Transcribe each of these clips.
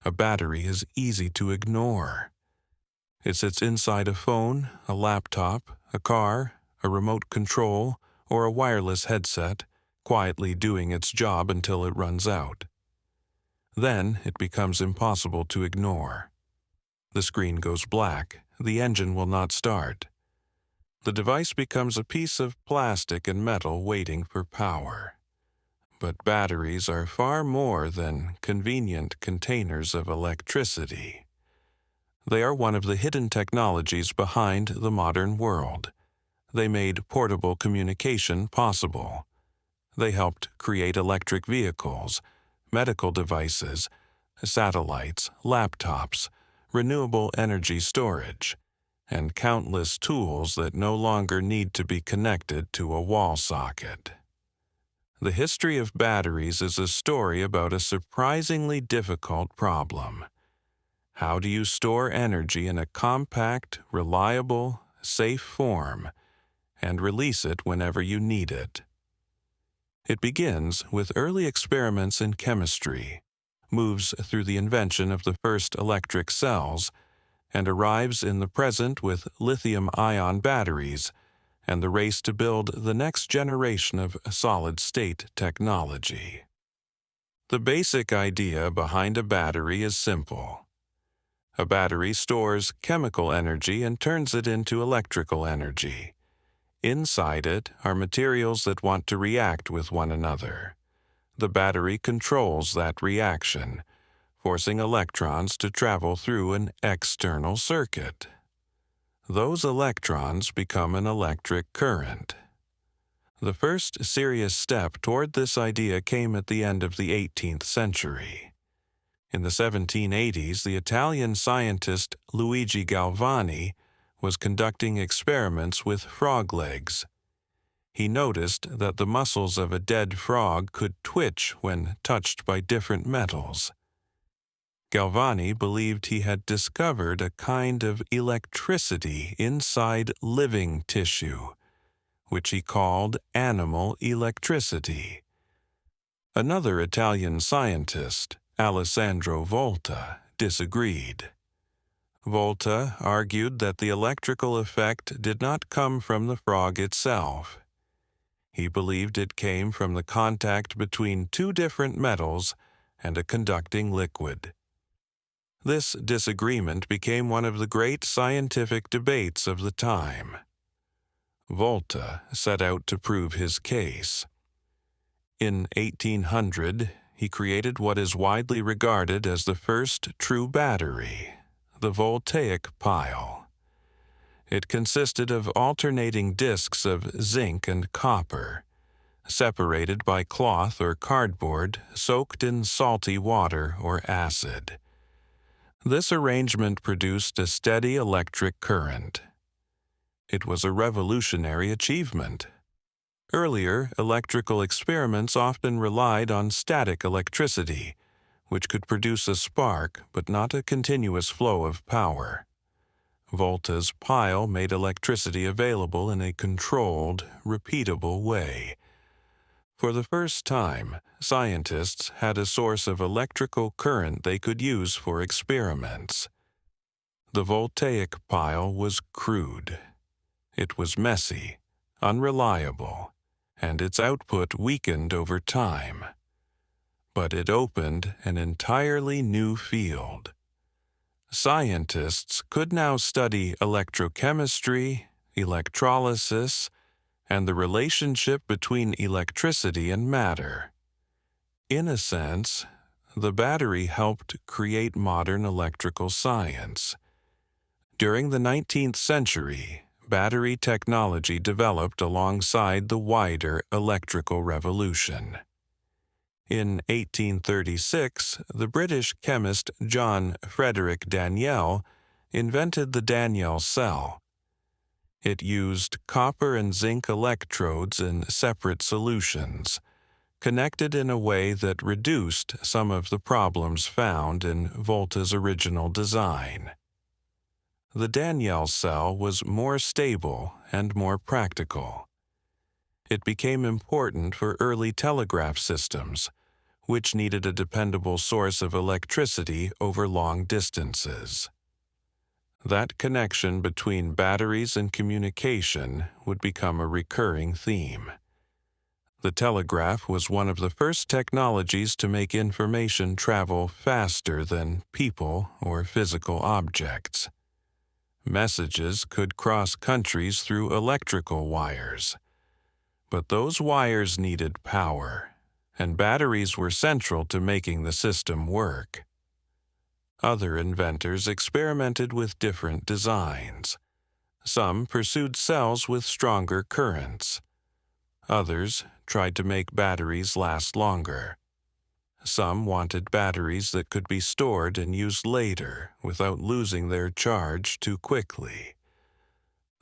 A battery is easy to ignore. It sits inside a phone, a laptop, a car, a remote control, or a wireless headset, quietly doing its job until it runs out. Then it becomes impossible to ignore. The screen goes black, the engine will not start. The device becomes a piece of plastic and metal waiting for power. But batteries are far more than convenient containers of electricity. They are one of the hidden technologies behind the modern world. They made portable communication possible. They helped create electric vehicles, medical devices, satellites, laptops, renewable energy storage, and countless tools that no longer need to be connected to a wall socket. The history of batteries is a story about a surprisingly difficult problem. How do you store energy in a compact, reliable, safe form and release it whenever you need it? It begins with early experiments in chemistry, moves through the invention of the first electric cells, and arrives in the present with lithium-ion batteries and the race to build the next generation of solid-state technology. The basic idea behind a battery is simple. A battery stores chemical energy and turns it into electrical energy. Inside it are materials that want to react with one another. The battery controls that reaction, forcing electrons to travel through an external circuit. Those electrons become an electric current. The first serious step toward this idea came at the end of the 18th century. In the 1780s, the Italian scientist Luigi Galvani was conducting experiments with frog legs. He noticed that the muscles of a dead frog could twitch when touched by different metals. Galvani believed he had discovered a kind of electricity inside living tissue, which he called animal electricity. Another Italian scientist, Alessandro Volta, disagreed. Volta argued that the electrical effect did not come from the frog itself. He believed it came from the contact between two different metals and a conducting liquid. This disagreement became one of the great scientific debates of the time. Volta set out to prove his case. In 1800, he created what is widely regarded as the first true battery, the voltaic pile. It consisted of alternating discs of zinc and copper, separated by cloth or cardboard soaked in salty water or acid. This arrangement produced a steady electric current. It was a revolutionary achievement. Earlier, electrical experiments often relied on static electricity, which could produce a spark but not a continuous flow of power. Volta's pile made electricity available in a controlled, repeatable way. For the first time, scientists had a source of electrical current they could use for experiments. The voltaic pile was crude. It was messy, unreliable, and its output weakened over time. But it opened an entirely new field. Scientists could now study electrochemistry, electrolysis, and the relationship between electricity and matter. In a sense, the battery helped create modern electrical science. During the 19th century, battery technology developed alongside the wider electrical revolution. In 1836, the British chemist John Frederick Daniell invented the Daniell cell. It used copper and zinc electrodes in separate solutions, connected in a way that reduced some of the problems found in Volta's original design. The Daniell cell was more stable and more practical. It became important for early telegraph systems, which needed a dependable source of electricity over long distances. That connection between batteries and communication would become a recurring theme. The telegraph was one of the first technologies to make information travel faster than people or physical objects. Messages could cross countries through electrical wires, but those wires needed power, and batteries were central to making the system work. Other inventors experimented with different designs. Some pursued cells with stronger currents. Others tried to make batteries last longer. Some wanted batteries that could be stored and used later without losing their charge too quickly.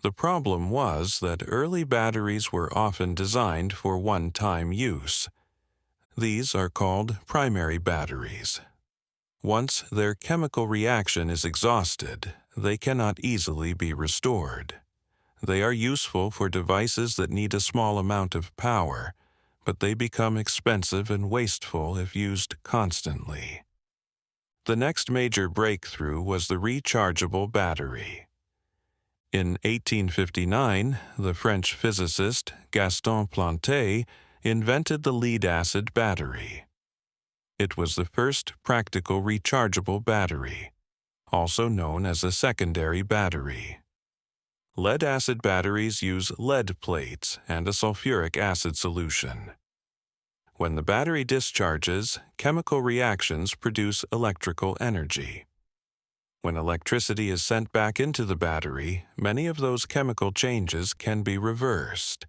The problem was that early batteries were often designed for one-time use. These are called primary batteries. Once their chemical reaction is exhausted, they cannot easily be restored. They are useful for devices that need a small amount of power, but they become expensive and wasteful if used constantly. The next major breakthrough was the rechargeable battery. In 1859, the French physicist Gaston Planté invented the lead-acid battery. It was the first practical rechargeable battery, also known as a secondary battery. Lead-acid batteries use lead plates and a sulfuric acid solution. When the battery discharges, chemical reactions produce electrical energy. When electricity is sent back into the battery, many of those chemical changes can be reversed.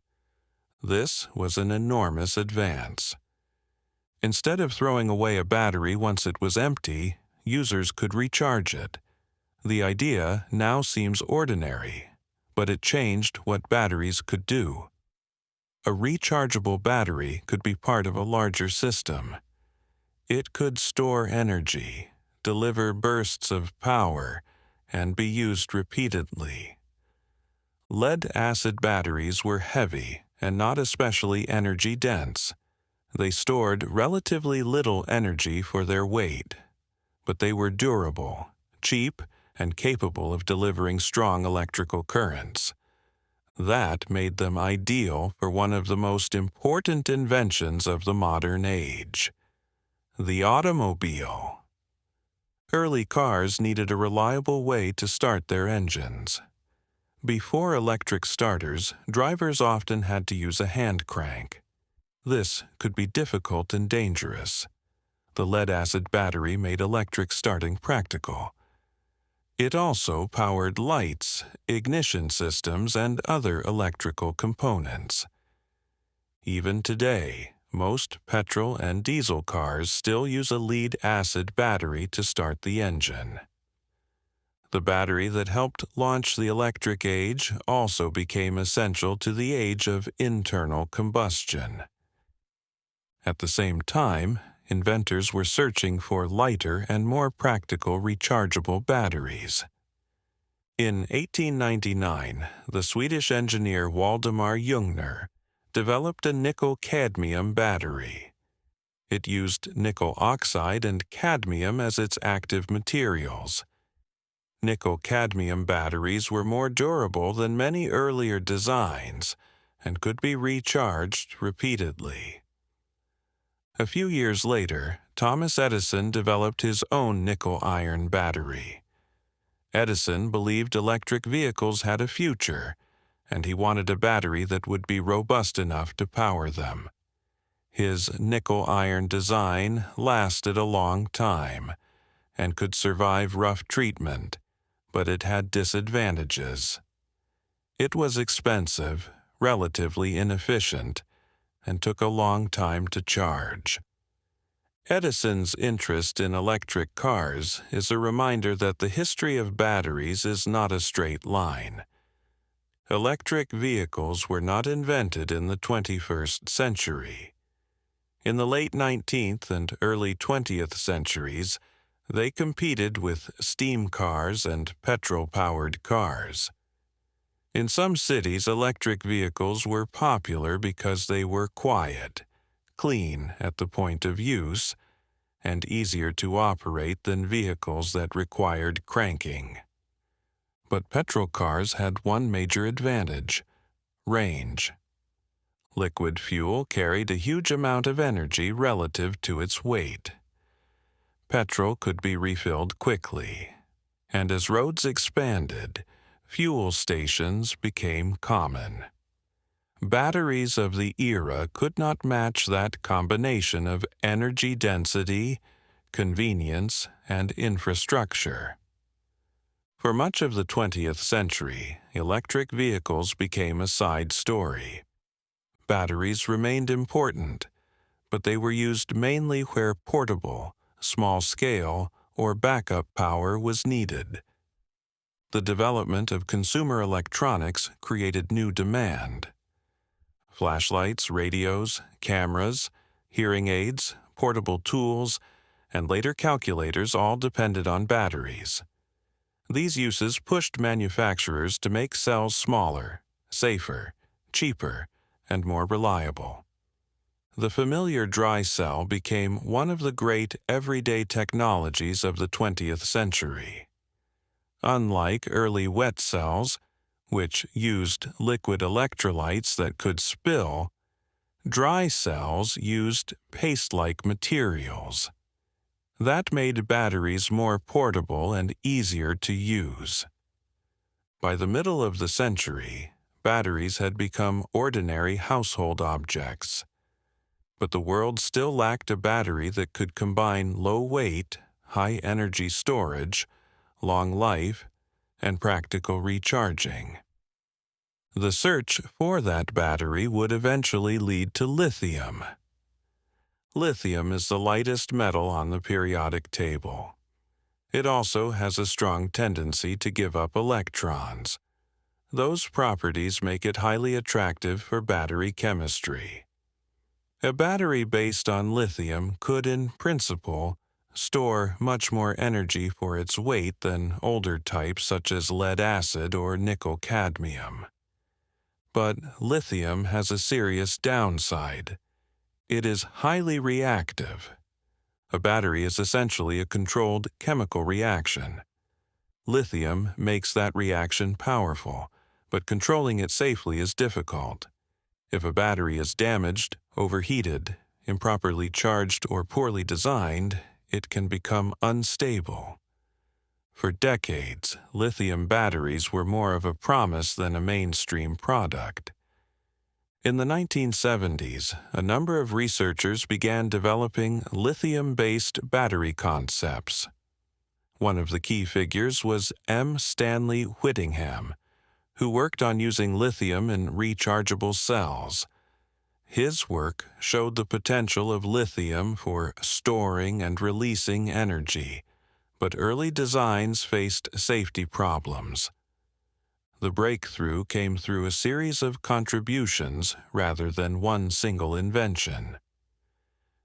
This was an enormous advance. Instead of throwing away a battery once it was empty, users could recharge it. The idea now seems ordinary, but it changed what batteries could do. A rechargeable battery could be part of a larger system. It could store energy, deliver bursts of power, and be used repeatedly. Lead-acid batteries were heavy and not especially energy-dense. They stored relatively little energy for their weight, but they were durable, cheap, and capable of delivering strong electrical currents. That made them ideal for one of the most important inventions of the modern age: the automobile. Early cars needed a reliable way to start their engines. Before electric starters, drivers often had to use a hand crank. This could be difficult and dangerous. The lead-acid battery made electric starting practical. It also powered lights, ignition systems, and other electrical components. Even today, most petrol and diesel cars still use a lead-acid battery to start the engine. The battery that helped launch the electric age also became essential to the age of internal combustion. At the same time, inventors were searching for lighter and more practical rechargeable batteries. In 1899, the Swedish engineer Waldemar Jungner developed a nickel-cadmium battery. It used nickel oxide and cadmium as its active materials. Nickel-cadmium batteries were more durable than many earlier designs and could be recharged repeatedly. A few years later, Thomas Edison developed his own nickel-iron battery. Edison believed electric vehicles had a future, and he wanted a battery that would be robust enough to power them. His nickel-iron design lasted a long time and could survive rough treatment, but it had disadvantages. It was expensive, relatively inefficient, and took a long time to charge. Edison's interest in electric cars is a reminder that the history of batteries is not a straight line. Electric vehicles were not invented in the 21st century. In the late 19th and early 20th centuries, they competed with steam cars and petrol-powered cars. In some cities, electric vehicles were popular because they were quiet, clean at the point of use, and easier to operate than vehicles that required cranking. But petrol cars had one major advantage: range. Liquid fuel carried a huge amount of energy relative to its weight. Petrol could be refilled quickly, and as roads expanded, fuel stations became common. Batteries of the era could not match that combination of energy density, convenience, and infrastructure. For much of the 20th century, electric vehicles became a side story. Batteries remained important, but they were used mainly where portable, small-scale, or backup power was needed. The development of consumer electronics created new demand. Flashlights, radios, cameras, hearing aids, portable tools, and later calculators all depended on batteries. These uses pushed manufacturers to make cells smaller, safer, cheaper, and more reliable. The familiar dry cell became one of the great everyday technologies of the 20th century. Unlike early wet cells, which used liquid electrolytes that could spill, dry cells used paste-like materials. That made batteries more portable and easier to use. By the middle of the century, batteries had become ordinary household objects. But the world still lacked a battery that could combine low weight, high energy storage, long life, and practical recharging. The search for that battery would eventually lead to lithium. Lithium is the lightest metal on the periodic table. It also has a strong tendency to give up electrons. Those properties make it highly attractive for battery chemistry. A battery based on lithium could, in principle, store much more energy for its weight than older types such as lead-acid or nickel-cadmium. But lithium has a serious downside. It is highly reactive. A battery is essentially a controlled chemical reaction. Lithium makes that reaction powerful, but controlling it safely is difficult. If a battery is damaged, overheated, improperly charged, or poorly designed, it can become unstable. For decades, lithium batteries were more of a promise than a mainstream product. In the 1970s, a number of researchers began developing lithium-based battery concepts. One of the key figures was M. Stanley Whittingham, who worked on using lithium in rechargeable cells. His work showed the potential of lithium for storing and releasing energy, but early designs faced safety problems. The breakthrough came through a series of contributions rather than one single invention.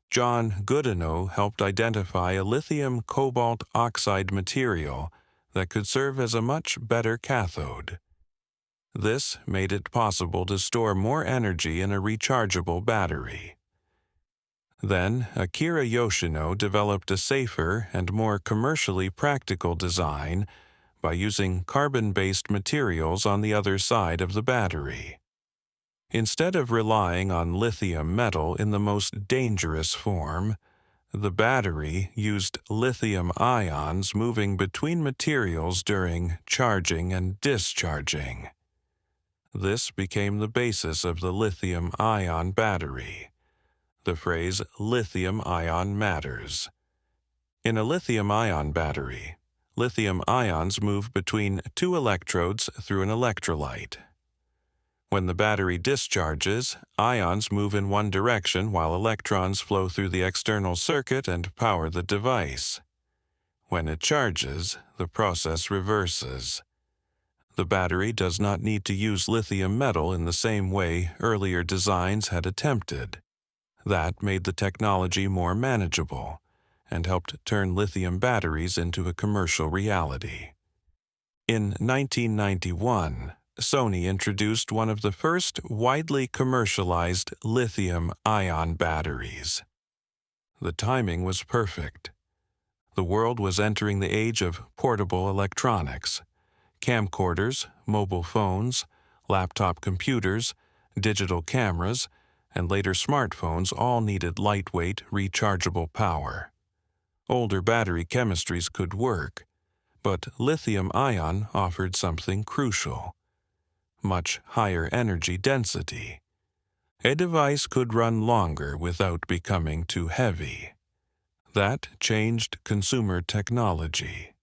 John Goodenough helped identify a lithium cobalt oxide material that could serve as a much better cathode. This made it possible to store more energy in a rechargeable battery. Then, Akira Yoshino developed a safer and more commercially practical design by using carbon-based materials on the other side of the battery. Instead of relying on lithium metal in the most dangerous form, the battery used lithium ions moving between materials during charging and discharging. This became the basis of the lithium-ion battery. The phrase lithium-ion matters. In a lithium-ion battery, lithium ions move between two electrodes through an electrolyte. When the battery discharges, ions move in one direction while electrons flow through the external circuit and power the device. When it charges, the process reverses. The battery does not need to use lithium metal in the same way earlier designs had attempted. That made the technology more manageable and helped turn lithium batteries into a commercial reality. In 1991, Sony introduced one of the first widely commercialized lithium-ion batteries. The timing was perfect. The world was entering the age of portable electronics. Camcorders, mobile phones, laptop computers, digital cameras, and later smartphones all needed lightweight, rechargeable power. Older battery chemistries could work, but lithium-ion offered something crucial: much higher energy density. A device could run longer without becoming too heavy. That changed consumer technology.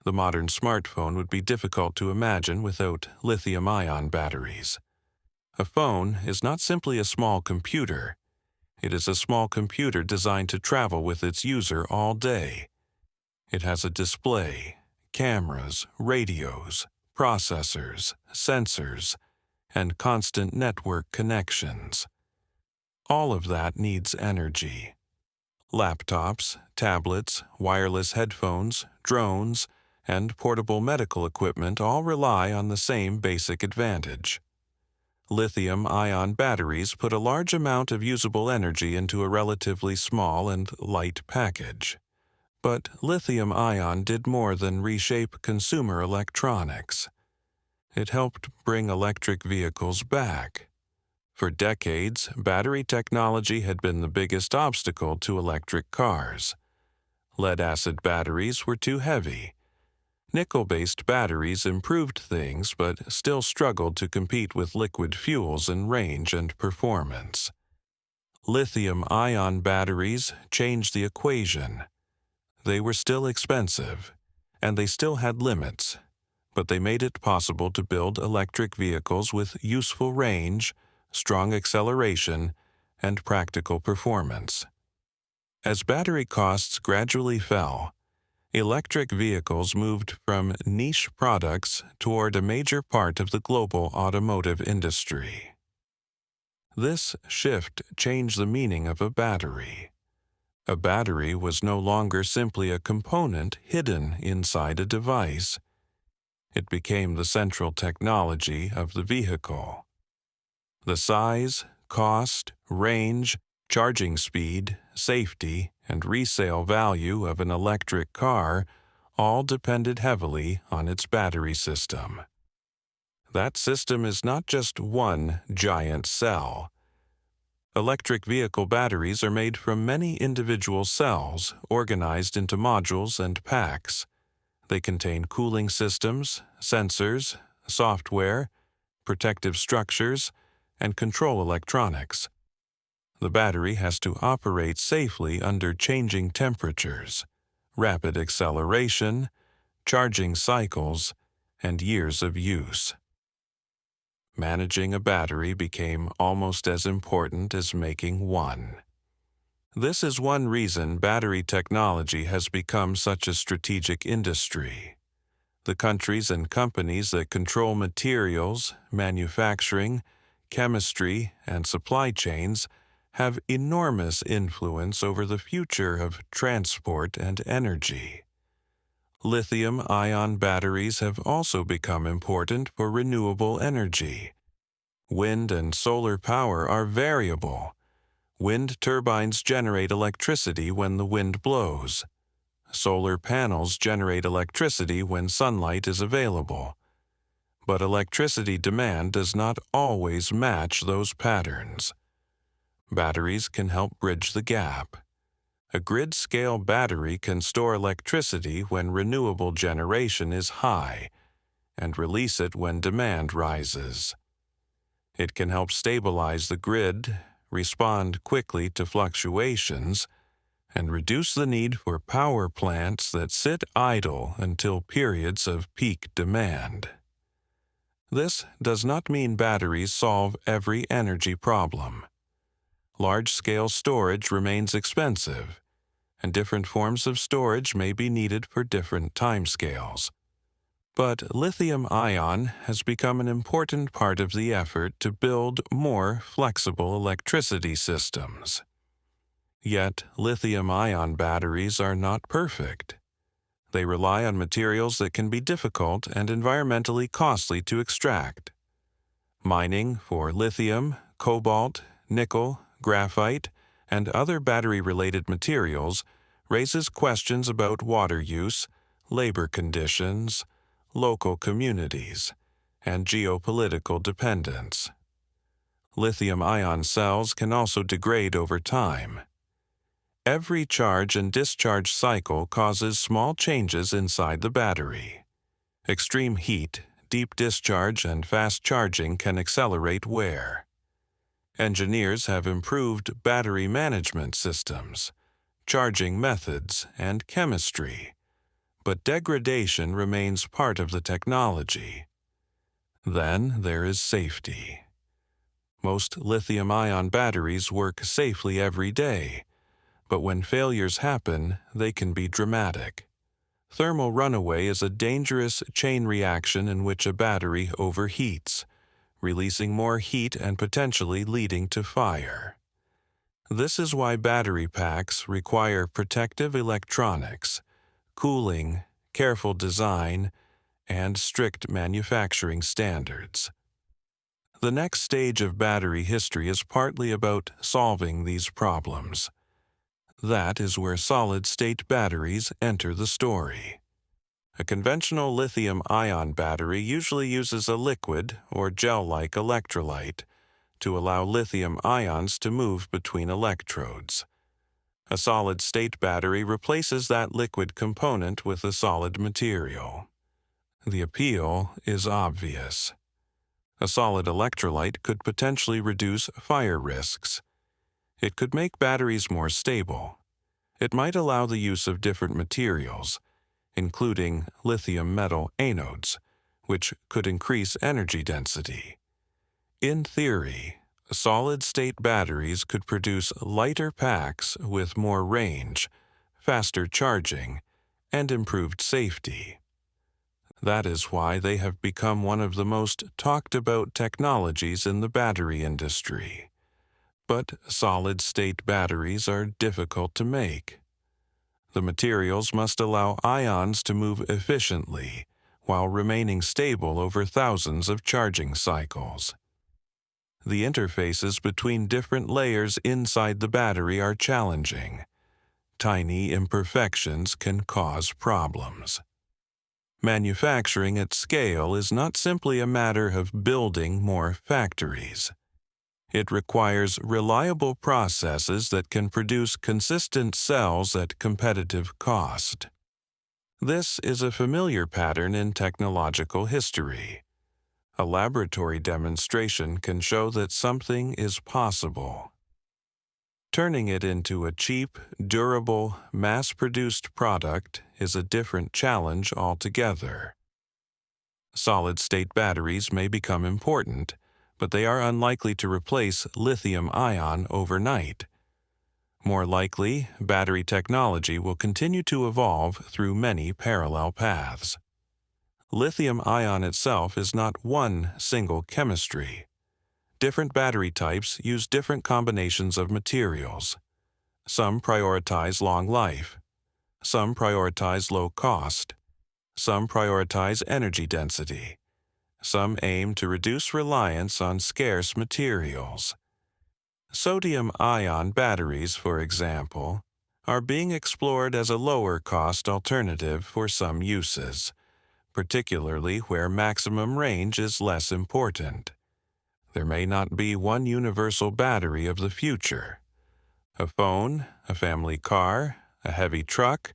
The modern smartphone would be difficult to imagine without lithium-ion batteries. A phone is not simply a small computer. It is a small computer designed to travel with its user all day. It has a display, cameras, radios, processors, sensors, and constant network connections. All of that needs energy. Laptops, tablets, wireless headphones, drones, and portable medical equipment all rely on the same basic advantage. Lithium-ion batteries put a large amount of usable energy into a relatively small and light package. But lithium-ion did more than reshape consumer electronics. It helped bring electric vehicles back. For decades, battery technology had been the biggest obstacle to electric cars. Lead-acid batteries were too heavy. Nickel-based batteries improved things but still struggled to compete with liquid fuels in range and performance. Lithium-ion batteries changed the equation. They were still expensive, and they still had limits, but they made it possible to build electric vehicles with useful range, strong acceleration, and practical performance. As battery costs gradually fell, electric vehicles moved from niche products toward a major part of the global automotive industry. This shift changed the meaning of a battery. A battery was no longer simply a component hidden inside a device. It became the central technology of the vehicle. The size, cost, range, charging speed, safety, and resale value of an electric car all depended heavily on its battery system. That system is not just one giant cell. Electric vehicle batteries are made from many individual cells organized into modules and packs. They contain cooling systems, sensors, software, protective structures, and control electronics. The battery has to operate safely under changing temperatures, rapid acceleration, charging cycles, and years of use. Managing a battery became almost as important as making one. This is one reason battery technology has become such a strategic industry. The countries and companies that control materials, manufacturing, chemistry, and supply chains have enormous influence over the future of transport and energy. Lithium-ion batteries have also become important for renewable energy. Wind and solar power are variable. Wind turbines generate electricity when the wind blows. Solar panels generate electricity when sunlight is available. But electricity demand does not always match those patterns. Batteries can help bridge the gap. A grid-scale battery can store electricity when renewable generation is high and release it when demand rises. It can help stabilize the grid, respond quickly to fluctuations, and reduce the need for power plants that sit idle until periods of peak demand. This does not mean batteries solve every energy problem. Large-scale storage remains expensive, and different forms of storage may be needed for different timescales. But lithium-ion has become an important part of the effort to build more flexible electricity systems. Yet, lithium-ion batteries are not perfect. They rely on materials that can be difficult and environmentally costly to extract. Mining for lithium, cobalt, nickel, graphite, and other battery-related materials raises questions about water use, labor conditions, local communities, and geopolitical dependence. Lithium-ion cells can also degrade over time. Every charge and discharge cycle causes small changes inside the battery. Extreme heat, deep discharge, and fast charging can accelerate wear. Engineers have improved battery management systems, charging methods, and chemistry, but degradation remains part of the technology. Then there is safety. Most lithium-ion batteries work safely every day, but when failures happen, they can be dramatic. Thermal runaway is a dangerous chain reaction in which a battery overheats, releasing more heat and potentially leading to fire. This is why battery packs require protective electronics, cooling, careful design, and strict manufacturing standards. The next stage of battery history is partly about solving these problems. That is where solid-state batteries enter the story. A conventional lithium-ion battery usually uses a liquid or gel-like electrolyte to allow lithium ions to move between electrodes. A solid-state battery replaces that liquid component with a solid material. The appeal is obvious. A solid electrolyte could potentially reduce fire risks. It could make batteries more stable. It might allow the use of different materials, including lithium metal anodes, which could increase energy density. In theory, solid-state batteries could produce lighter packs with more range, faster charging, and improved safety. That is why they have become one of the most talked-about technologies in the battery industry. But solid-state batteries are difficult to make. The materials must allow ions to move efficiently while remaining stable over thousands of charging cycles. The interfaces between different layers inside the battery are challenging. Tiny imperfections can cause problems. Manufacturing at scale is not simply a matter of building more factories. It requires reliable processes that can produce consistent cells at competitive cost. This is a familiar pattern in technological history. A laboratory demonstration can show that something is possible. Turning it into a cheap, durable, mass-produced product is a different challenge altogether. Solid-state batteries may become important, but they are unlikely to replace lithium-ion overnight. More likely, battery technology will continue to evolve through many parallel paths. Lithium-ion itself is not one single chemistry. Different battery types use different combinations of materials. Some prioritize long life. Some prioritize low cost. Some prioritize energy density. Some aim to reduce reliance on scarce materials. Sodium-ion batteries, for example, are being explored as a lower-cost alternative for some uses, particularly where maximum range is less important. There may not be one universal battery of the future. A phone, a family car, a heavy truck,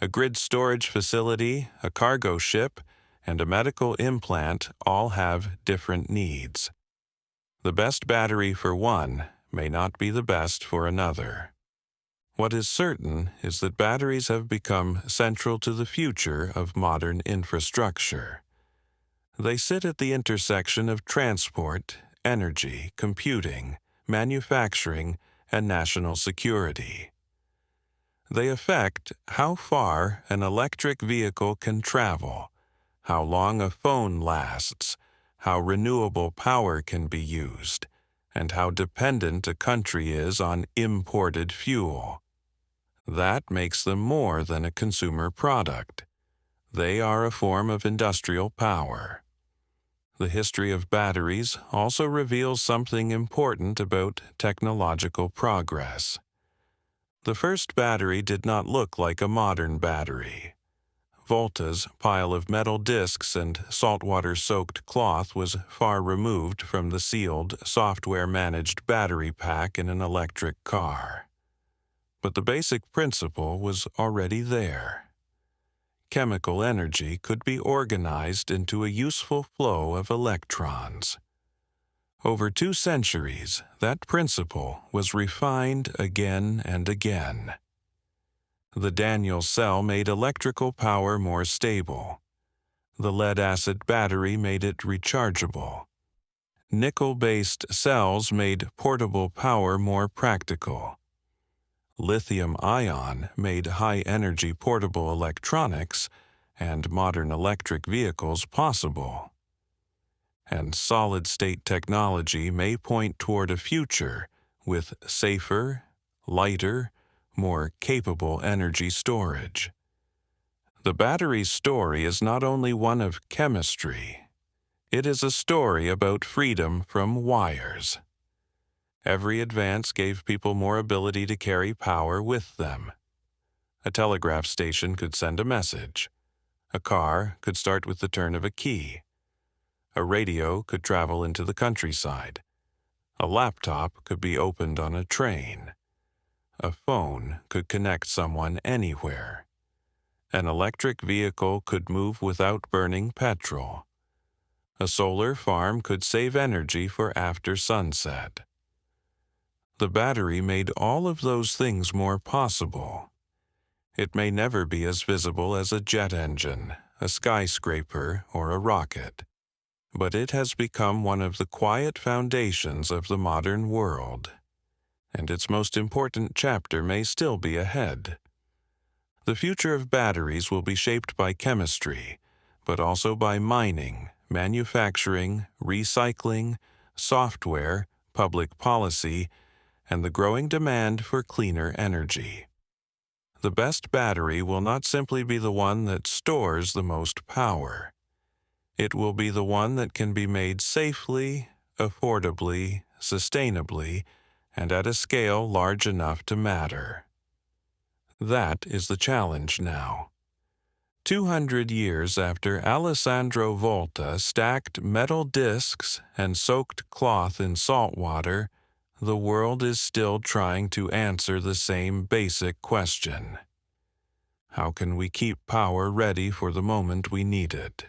a grid storage facility, a cargo ship, and a medical implant all have different needs. The best battery for one may not be the best for another. What is certain is that batteries have become central to the future of modern infrastructure. They sit at the intersection of transport, energy, computing, manufacturing, and national security. They affect how far an electric vehicle can travel, how long a phone lasts, how renewable power can be used, and how dependent a country is on imported fuel. That makes them more than a consumer product. They are a form of industrial power. The history of batteries also reveals something important about technological progress. The first battery did not look like a modern battery. Volta's pile of metal discs and saltwater-soaked cloth was far removed from the sealed, software-managed battery pack in an electric car. But the basic principle was already there. Chemical energy could be organized into a useful flow of electrons. Over 2 centuries, that principle was refined again and again. The Daniell cell made electrical power more stable. The lead-acid battery made it rechargeable. Nickel-based cells made portable power more practical. Lithium-ion made high-energy portable electronics and modern electric vehicles possible. And solid-state technology may point toward a future with safer, lighter, more capable energy storage. The battery's story is not only one of chemistry, it is a story about freedom from wires. Every advance gave people more ability to carry power with them. A telegraph station could send a message. A car could start with the turn of a key. A radio could travel into the countryside. A laptop could be opened on a train. A phone could connect someone anywhere. An electric vehicle could move without burning petrol. A solar farm could save energy for after sunset. The battery made all of those things more possible. It may never be as visible as a jet engine, a skyscraper, or a rocket, but it has become one of the quiet foundations of the modern world. And its most important chapter may still be ahead. The future of batteries will be shaped by chemistry, but also by mining, manufacturing, recycling, software, public policy, and the growing demand for cleaner energy. The best battery will not simply be the one that stores the most power. It will be the one that can be made safely, affordably, sustainably, and at a scale large enough to matter. That is the challenge now. 200 years after Alessandro Volta stacked metal discs and soaked cloth in salt water, the world is still trying to answer the same basic question. How can we keep power ready for the moment we need it?